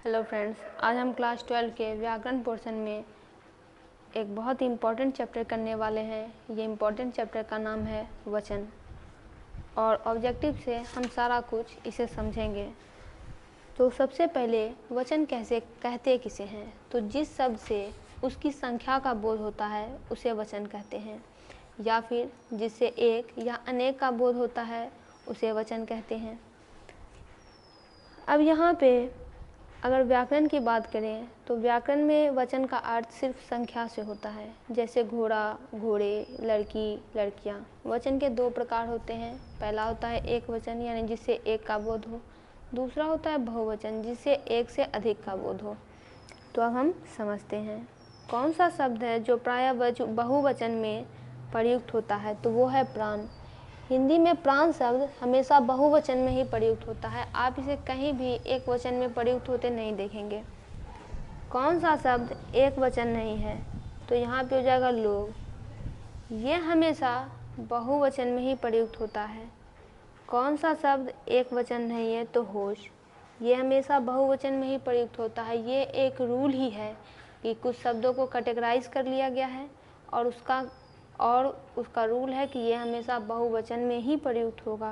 Hello friends, आज हम class 12 के व्याकरण पोर्शन में एक बहुत ही इम्पोर्टेंट चैप्टर करने वाले हैं। ये इम्पोर्टेंट चैप्टर का नाम है वचन, और ऑब्जेक्टिव से हम सारा कुछ इसे समझेंगे। तो सबसे पहले वचन कैसे कहते किसे हैं? तो जिस शब्द से उसकी संख्या का बोध होता है उसे वचन कहते हैं, या फिर जिससे एक या अनेक का बोध होता है उसे वचन कहते हैं। अब यहाँ पे अगर व्याकरण की बात करें तो व्याकरण में वचन का अर्थ सिर्फ संख्या से होता है। जैसे घोड़ा, घोड़े, लड़की, लड़कियाँ। वचन के दो प्रकार होते हैं। पहला होता है एक वचन, यानी जिससे एक का बोध हो। दूसरा होता है बहुवचन, जिससे एक से अधिक का बोध हो। तो अब हम समझते हैं कौन सा शब्द है जो प्रायः बहुवचन में प्रयुक्त होता है। तो वो है प्राण। हिंदी में प्राण शब्द हमेशा बहुवचन में ही प्रयुक्त होता है। आप इसे कहीं भी एक वचन में प्रयुक्त होते नहीं देखेंगे। कौन सा शब्द एक वचन नहीं है? तो यहाँ पे हो जाएगा लोग। ये हमेशा बहुवचन में ही प्रयुक्त होता है। कौन सा शब्द एक वचन नहीं है? तो होश। ये हमेशा बहुवचन में ही प्रयुक्त होता है। ये एक रूल ही है कि कुछ शब्दों को कैटेगराइज कर लिया गया है और उसका रूल है कि ये हमेशा बहुवचन में ही प्रयुक्त होगा।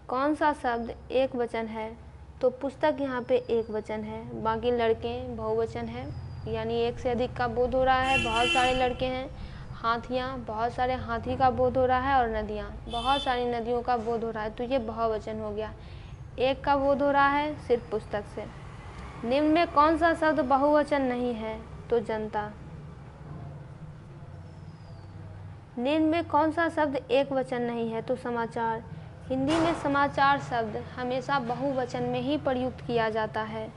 कौन सा शब्द एक वचन है? तो पुस्तक यहाँ पे एक वचन है, बाकी लड़के बहुवचन है, यानी एक से अधिक का बोध हो रहा है, बहुत सारे लड़के हैं। हाथियाँ, बहुत सारे हाथी का बोध हो रहा है, और नदियाँ, बहुत सारी नदियों का बोध हो रहा है। तो ये बहुवचन हो गया। एक का बोध हो रहा है सिर्फ पुस्तक से। निम्न में कौन सा शब्द बहुवचन नहीं है? तो जनता। निम्न में कौन सा शब्द एक वचन नहीं है? तो समाचार। हिंदी में समाचार शब्द हमेशा बहुवचन में ही प्रयुक्त किया जाता है।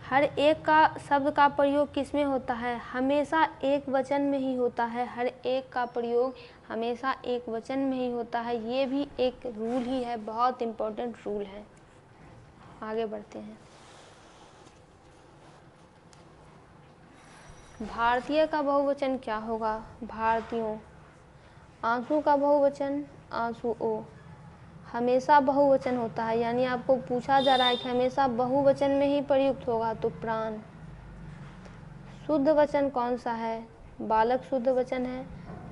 हर एक का शब्द का प्रयोग किस में होता है? हमेशा एक वचन में ही होता है। हर एक का प्रयोग हमेशा एक वचन में ही होता है। ये भी एक रूल ही है, बहुत इम्पोर्टेंट रूल है। आगे बढ़ते हैं। भारतीय का बहुवचन क्या होगा? भारतीयों। आंसू का बहुवचन आंसुओं। हमेशा बहुवचन होता है, यानी आपको पूछा जा रहा है कि हमेशा बहुवचन में ही प्रयुक्त होगा, तो प्राण। शुद्ध वचन कौन सा है? बालक शुद्ध वचन है।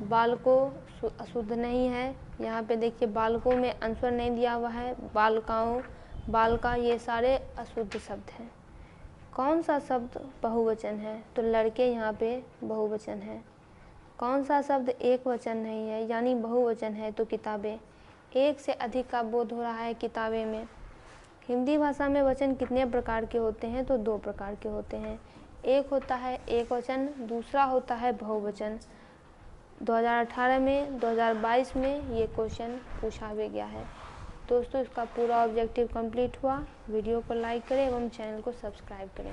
बालकों अशुद्ध नहीं है। यहाँ पे देखिए बालकों में आंसर नहीं दिया हुआ है। बालकाओं, बालका, ये सारे अशुद्ध शब्द हैं। कौन सा शब्द बहुवचन है? तो लड़के यहाँ पे बहुवचन है। कौन सा शब्द एक वचन नहीं है यानी बहुवचन है? तो किताबें। एक से अधिक का बोध हो रहा है किताबें में। हिंदी भाषा में वचन कितने प्रकार के होते हैं? तो दो प्रकार के होते हैं। एक होता है एक वचन, दूसरा होता है बहुवचन। 2018 में 2022 में ये क्वेश्चन पूछा भी गया है। दोस्तों, इसका पूरा ऑब्जेक्टिव कंप्लीट हुआ। वीडियो को लाइक करें एवं चैनल को सब्सक्राइब करें।